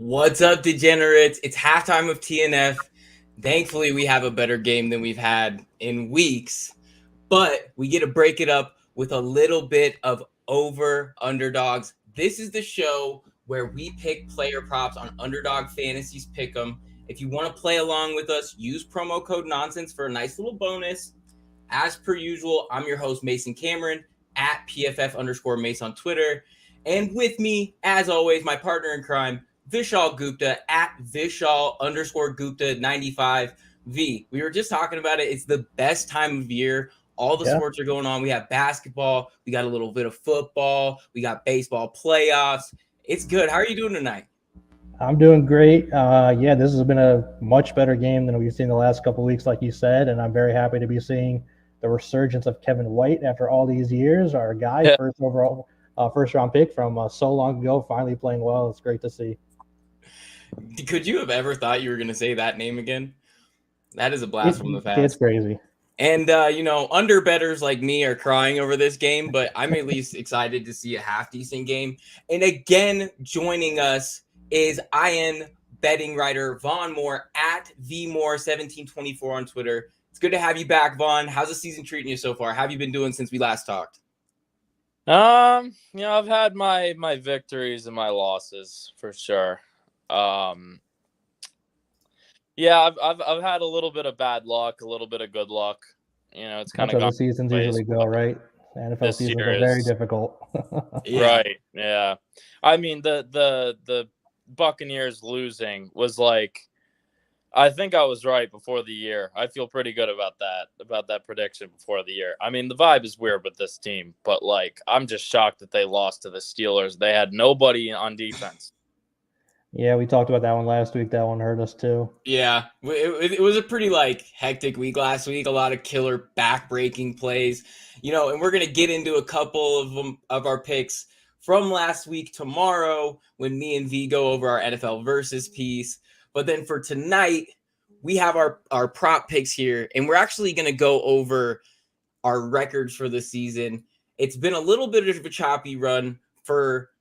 What's up, degenerates? It's halftime of TNF. Thankfully, we have a better game than we've had in weeks, but we get to break it up with a little bit of over underdogs. This is the show where we pick player props on Underdog Fantasies Pick'em. If you want to play along with us, use promo code nonsense for a nice little bonus. As per usual, I'm your host, Mason Cameron, at PFF_Mace on Twitter. And with me, as always, my partner in crime, Vishaal Gupta, at Vishaal_Gupta95. V, we were just talking about it. It's the best time of year. All the sports are going on. We have basketball. We got a little bit of football. We got baseball playoffs. It's good. How are you doing tonight? I'm doing great. This has been a much better game than we've seen the last couple of weeks, like you said, and I'm very happy to be seeing the resurgence of Kevin White after all these years. Our guy, first round pick from so long ago, finally playing well. It's great to see. Could you have ever thought you were going to say that name again? That is a blast from the past. It's crazy. And, under bettors like me are crying over this game, but I'm at least excited to see a half decent game. And again, joining us is IN betting writer Vaughn Moore at VMoore1724 on Twitter. It's good to have you back, Vaughn. How's the season treating you so far? How have you been doing since we last talked? I've had my victories and my losses for sure. I've had a little bit of bad luck, a little bit of good luck. It's kind of how the seasons usually go, right? NFL seasons are very difficult. Yeah. Right. Yeah. I mean, the Buccaneers losing was like, I think I was right before the year. I feel pretty good about that prediction before the year. I mean, the vibe is weird with this team, but like, I'm just shocked that they lost to the Steelers. They had nobody on defense. Yeah, we talked about that one last week. That one hurt us too. Yeah, it was a pretty hectic week last week. A lot of killer back-breaking plays, and we're gonna get into a couple of them of our picks from last week tomorrow when me and V go over our NFL versus piece. But then for tonight, we have our prop picks here, and we're actually gonna go over our records for the season. It's been a little bit of a choppy run for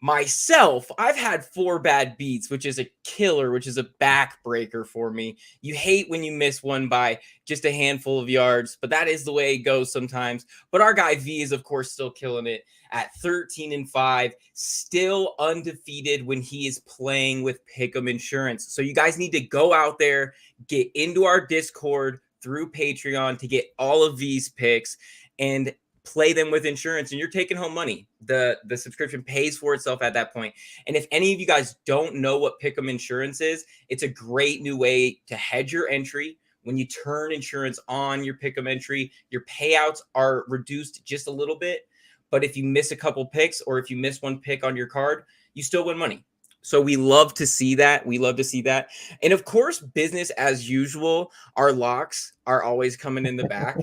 myself. I've had 4 bad beats, which is a killer, which is a backbreaker for me. You hate when you miss one by just a handful of yards, but that is the way it goes sometimes. But our guy V is, of course, still killing it at 13-5, still undefeated when he is playing with PickEm Insurance. So you guys need to go out there, get into our Discord through Patreon to get all of these picks and play them with insurance, and you're taking home money. The subscription pays for itself at that point. And if any of you guys don't know what PickEm Insurance is, it's a great new way to hedge your entry. When you turn insurance on your PickEm entry, your payouts are reduced just a little bit. But if you miss a couple picks or if you miss one pick on your card, you still win money. So we love to see that. And of course, business as usual, our locks are always coming in the back.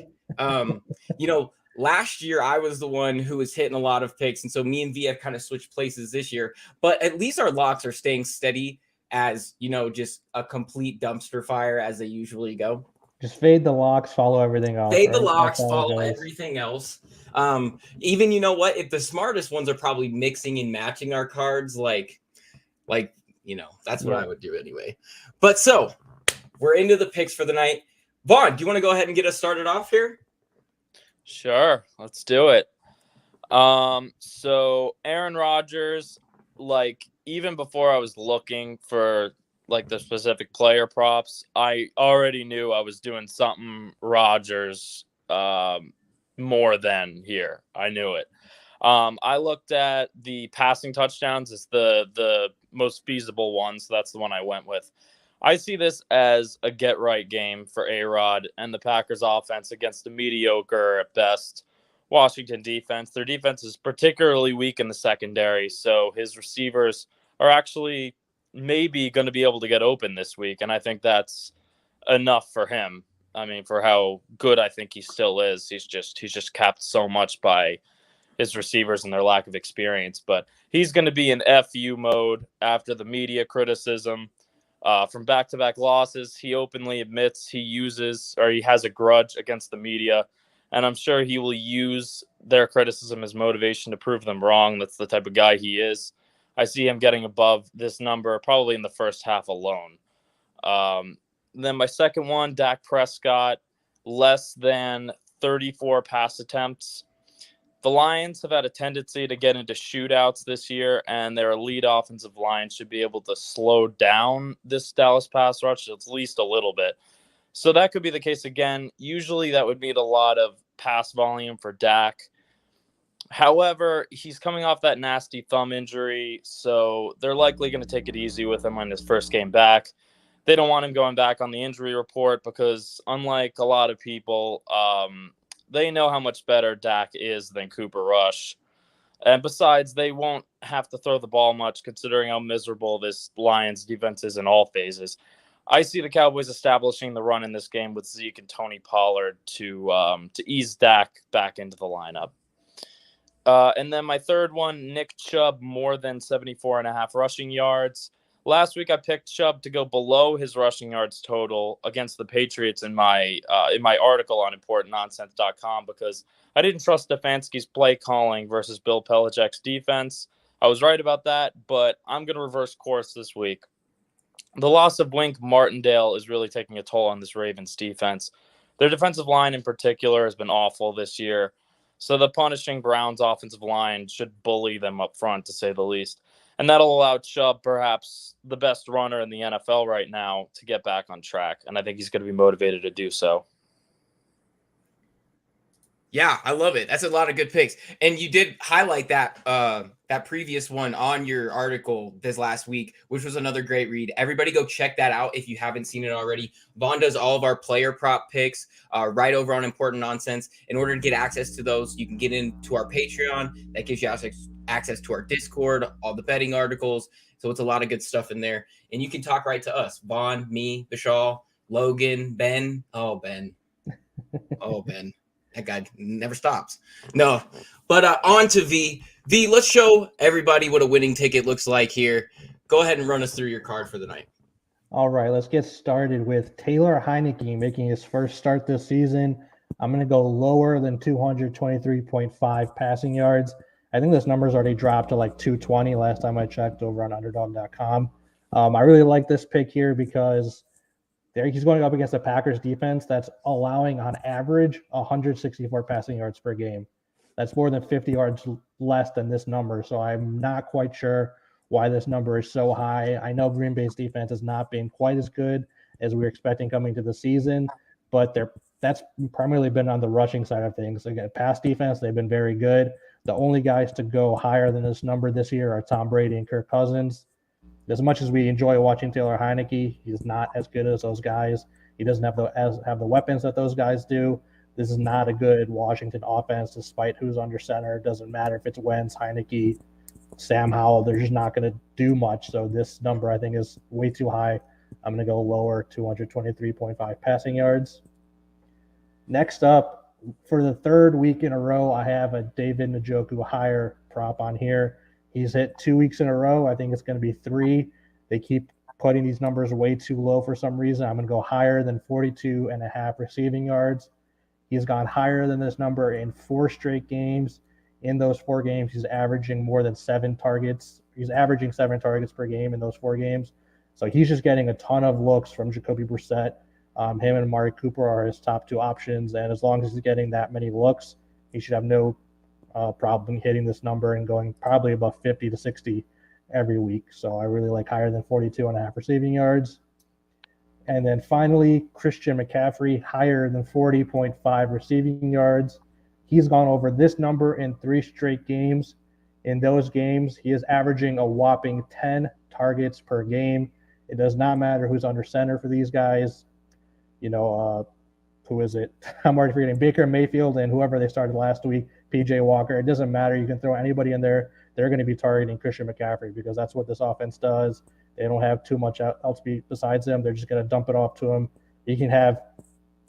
Last year, I was the one who was hitting a lot of picks, and so me and V have kind of switched places this year. But at least our locks are staying steady as, just a complete dumpster fire as they usually go. Just fade the locks, follow everything else. Fade the locks, follow everything else. Even, if the smartest ones are probably mixing and matching our cards, that's what I would do anyway. But so, we're into the picks for the night. Vaughn, do you want to go ahead and get us started off here? Sure, let's do it. So Aaron Rodgers, even before I was looking for the specific player props, I already knew I was doing something Rodgers more than here. I knew it. I looked at the passing touchdowns as the most feasible one, so that's the one I went with. I see this as a get-right game for A-Rod and the Packers offense against a mediocre at best Washington defense. Their defense is particularly weak in the secondary, so his receivers are actually maybe going to be able to get open this week, and I think that's enough for him. I mean, for how good I think he still is, he's just capped so much by his receivers and their lack of experience. But he's going to be in FU mode after the media criticism. From back-to-back losses, he openly admits he has a grudge against the media, and I'm sure he will use their criticism as motivation to prove them wrong. That's the type of guy he is. I see him getting above this number probably in the first half alone. Then my second one, Dak Prescott, less than 34 pass attempts. The Lions have had a tendency to get into shootouts this year, and their elite offensive line should be able to slow down this Dallas pass rush at least a little bit. So that could be the case again. Usually that would mean a lot of pass volume for Dak. However, he's coming off that nasty thumb injury, so they're likely going to take it easy with him on his first game back. They don't want him going back on the injury report because, unlike a lot of people, they know how much better Dak is than Cooper Rush. And besides, they won't have to throw the ball much considering how miserable this Lions defense is in all phases. I see the Cowboys establishing the run in this game with Zeke and Tony Pollard to ease Dak back into the lineup. And then my third one, Nick Chubb, more than 74.5 rushing yards. Last week, I picked Chubb to go below his rushing yards total against the Patriots in my article on ImportantNonsense.com because I didn't trust Stefanski's play calling versus Bill Belichick's defense. I was right about that, but I'm going to reverse course this week. The loss of Wink Martindale is really taking a toll on this Ravens defense. Their defensive line in particular has been awful this year, so the punishing Browns offensive line should bully them up front, to say the least. And that'll allow Chubb, perhaps the best runner in the NFL right now, to get back on track. And I think he's going to be motivated to do so. Yeah, I love it. That's a lot of good picks. And you did highlight that that previous one on your article this last week, which was another great read. Everybody go check that out if you haven't seen it already. Vaughn does all of our player prop picks right over on Important Nonsense. In order to get access to those, you can get into our Patreon. That gives you access to our Discord, all the betting articles. So it's a lot of good stuff in there. And you can talk right to us. Vaughn, me, Vishaal, Logan, Ben. Oh, Ben. Oh, Ben. That guy never stops. No, but on to V. V, let's show everybody what a winning ticket looks like here. Go ahead and run us through your card for the night. All right, let's get started with Taylor Heineke making his first start this season. I'm going to go lower than 223.5 passing yards. I think this number's already dropped to like 220 last time I checked over on Underdog.com. I really like this pick here because he's going up against the Packers defense that's allowing on average 164 passing yards per game. That's more than 50 yards less than this number. So I'm not quite sure why this number is so high. I know Green Bay's defense has not been quite as good as we were expecting coming to the season, but that's primarily been on the rushing side of things. Again, pass defense, they've been very good. The only guys to go higher than this number this year are Tom Brady and Kirk Cousins. As much as we enjoy watching Taylor Heineke, he's not as good as those guys. He doesn't have the weapons that those guys do. This is not a good Washington offense, despite who's under center. It doesn't matter if it's Wentz, Heineke, Sam Howell. They're just not going to do much. So this number, I think, is way too high. I'm going to go lower, 223.5 passing yards. Next up, for the third week in a row, I have a David Njoku higher prop on here. He's hit 2 weeks in a row. I think it's going to be 3. They keep putting these numbers way too low for some reason. I'm going to go higher than 42.5 receiving yards. He's gone higher than this number in 4 straight games. In those 4 games, he's averaging more than 7 targets. He's averaging 7 targets per game in those 4 games. So he's just getting a ton of looks from Jacoby Brissett. Him and Amari Cooper are his top 2 options. And as long as he's getting that many looks, he should have no problem hitting this number and going probably above 50 to 60 every week. So I really like higher than 42.5 receiving yards. And then finally, Christian McCaffrey, higher than 40.5 receiving yards. He's gone over this number in 3 straight games. In those games, he is averaging a whopping 10 targets per game. It does not matter who's under center for these guys. Who is it? I'm already forgetting. Baker Mayfield and whoever they started last week, PJ Walker. It doesn't matter. You can throw anybody in there. They're going to be targeting Christian McCaffrey because that's what this offense does. They don't have too much else besides him. They're just going to dump it off to him. He can have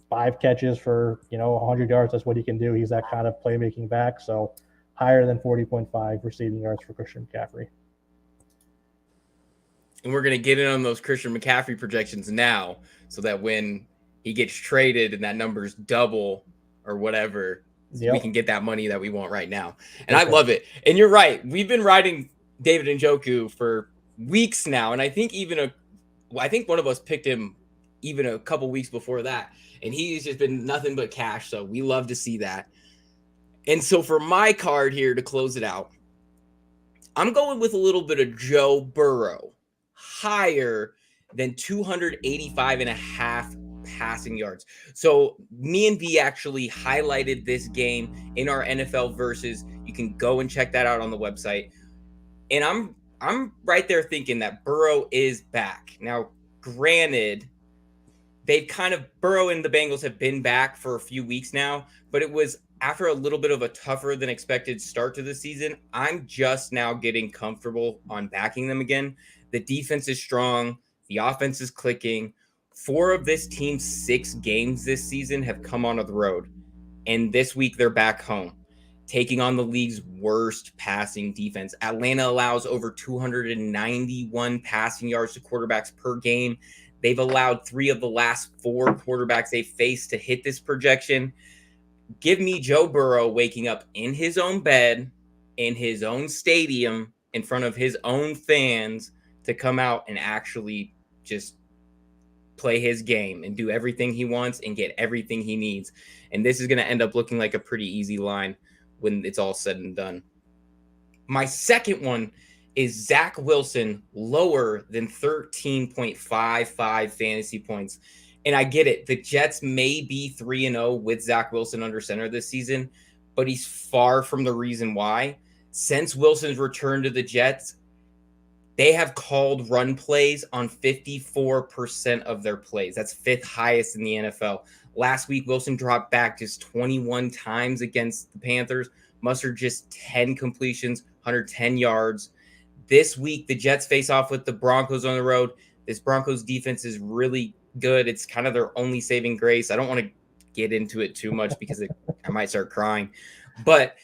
5 catches for 100 yards. That's what he can do. He's that kind of playmaking back. So higher than 40.5 receiving yards for Christian McCaffrey. And we're going to get in on those Christian McCaffrey projections now so that when he gets traded and that number's double or whatever, we can get that money that we want right now. And I love it. And you're right. We've been riding David Njoku for weeks now, and I think I think one of us picked him even a couple weeks before that, and he's just been nothing but cash. So we love to see that. And so for my card here to close it out, I'm going with a little bit of Joe Burrow, higher than 285 and a half passing yards. So me and V actually highlighted this game in our NFL versus. You can go and check that out on the website. And I'm right there thinking that Burrow is back. Now, granted, Burrow and the Bengals have been back for a few weeks now, but it was after a little bit of a tougher than expected start to the season. I'm just now getting comfortable on backing them again. The defense is strong. The offense is clicking. 4 of this team's 6 games this season have come on the road. And this week they're back home, taking on the league's worst passing defense. Atlanta allows over 291 passing yards to quarterbacks per game. They've allowed 3 of the last 4 quarterbacks they faced to hit this projection. Give me Joe Burrow waking up in his own bed, in his own stadium, in front of his own fans to come out and actually just play his game and do everything he wants and get everything he needs. And this is going to end up looking like a pretty easy line when it's all said and done. My second one is Zach Wilson lower than 13.55 fantasy points. And I get it. The Jets may be 3-0 with Zach Wilson under center this season, but he's far from the reason why. Since Wilson's return to the Jets, they have called run plays on 54% of their plays. That's 5th highest in the NFL. Last week, Wilson dropped back just 21 times against the Panthers, mustered just 10 completions, 110 yards. This week, the Jets face off with the Broncos on the road. This Broncos defense is really good. It's kind of their only saving grace. I don't want to get into it too much because I might start crying. But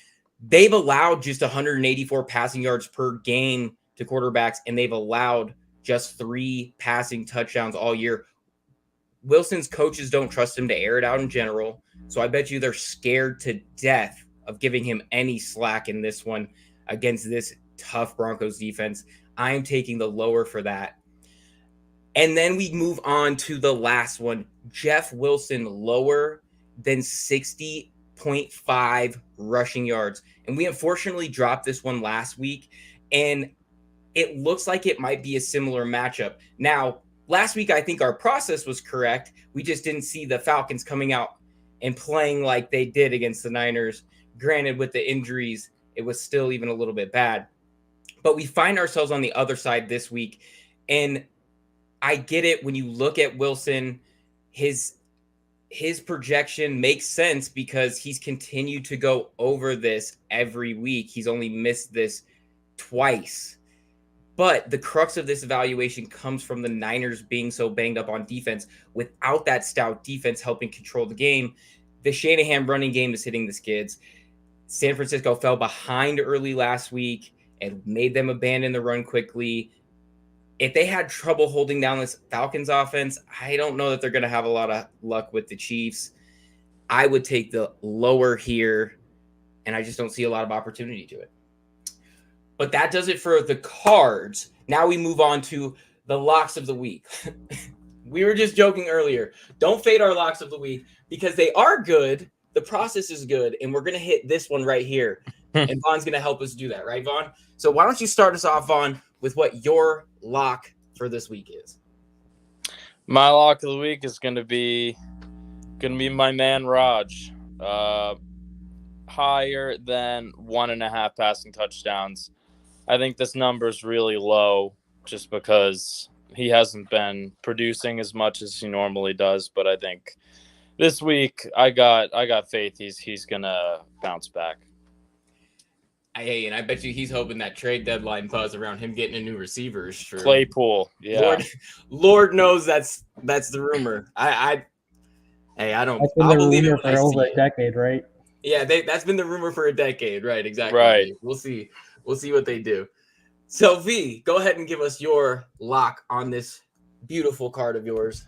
they've allowed just 184 passing yards per game to quarterbacks, and they've allowed just 3 passing touchdowns all year. Wilson's coaches don't trust him to air it out in general, so I bet you they're scared to death of giving him any slack in this one against this tough Broncos defense. I am taking the lower for that. And then we move on to the last one, Jeff Wilson lower than 60.5 rushing yards. And we unfortunately dropped this one last week, and it looks like it might be a similar matchup. Now, last week, I think our process was correct. We just didn't see the Falcons coming out and playing like they did against the Niners. Granted, with the injuries, it was still even a little bit bad. But we find ourselves on the other side this week. And I get it when you look at Wilson, his projection makes sense because he's continued to go over this every week. He's only missed this twice. But the crux of this evaluation comes from the Niners being so banged up on defense. Without that stout defense helping control the game, the Shanahan running game is hitting the skids. San Francisco fell behind early last week and made them abandon the run quickly. If they had trouble holding down this Falcons offense, I don't know that they're going to have a lot of luck with the Chiefs. I would take the lower here, and I just don't see a lot of opportunity to it. But that does it for the cards. Now we move on to the locks of the week. We were just joking earlier. Don't fade our locks of the week because they are good. The process is good, and we're going to hit this one right here. And Vaughn's going to help us do that, right, Vaughn? So why don't you start us off, Vaughn, with what your lock for this week is? My lock of the week is going to be my man Raj. Higher than 1.5 passing touchdowns. I think this number is really low just because he hasn't been producing as much as he normally does. But I think this week I got faith he's gonna bounce back. Hey, and I bet you he's hoping that trade deadline buzz around him getting a new receiver is true. Claypool, yeah. Lord knows that's the rumor. I don't. That's been I'll the believe rumor it when for I over see a decade, right? Yeah, that's been the rumor for a decade, right? Exactly. Right. We'll see what they do. So V, go ahead and give us your lock on this beautiful card of yours.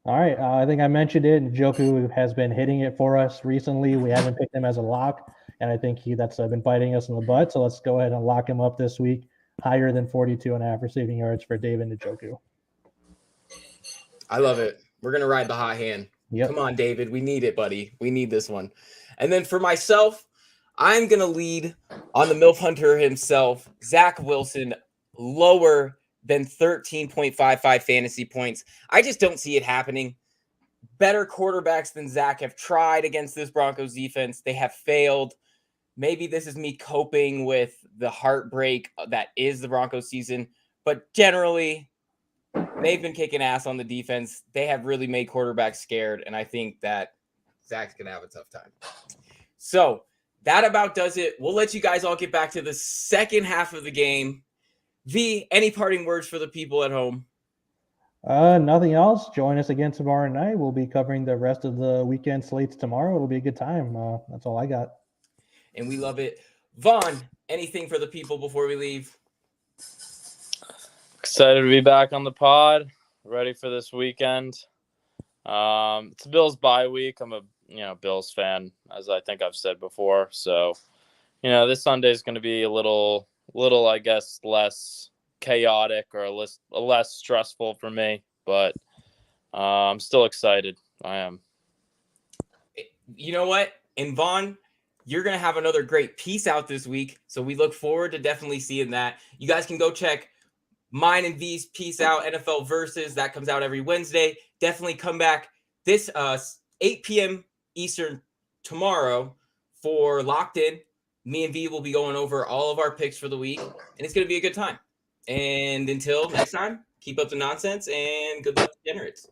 All right. I think I mentioned it. Njoku has been hitting it for us recently. We haven't picked him as a lock, and I think that's been biting us in the butt. So let's go ahead and lock him up this week. higher than 42.5 receiving yards for David Njoku. I love it. We're going to ride the hot hand. Yep. Come on, David. We need it, buddy. We need this one. And then for myself, I'm going to lead on the MILF Hunter himself, Zach Wilson, lower than 13.55 fantasy points. I just don't see it happening. Better quarterbacks than Zach have tried against this Broncos defense. They have failed. Maybe this is me coping with the heartbreak that is the Broncos season. But generally, they've been kicking ass on the defense. They have really made quarterbacks scared. And I think that Zach's going to have a tough time. So that about does it. We'll let you guys all get back to the second half of the game. V, any parting words for the people at home? Nothing else. Join us again tomorrow night. We'll be covering the rest of the weekend slates tomorrow. It'll be a good time. That's all I got. And we love it. Vaughn, anything for the people before we leave? Excited to be back on the pod. Ready for this weekend. It's Bills bye week. I'm a Bills fan, as I think I've said before. So, this Sunday is going to be a little, I guess, less chaotic or less stressful for me. But I'm still excited. I am. You know what? And Vaughn, you're going to have another great piece out this week. So we look forward to definitely seeing that. You guys can go check mine and V's piece out, NFL Versus. That comes out every Wednesday. Definitely come back this 8 p.m. Eastern tomorrow for Locked In. Me and V will be going over all of our picks for the week, and it's going to be a good time. And until next time, keep up the nonsense and good luck, degenerates.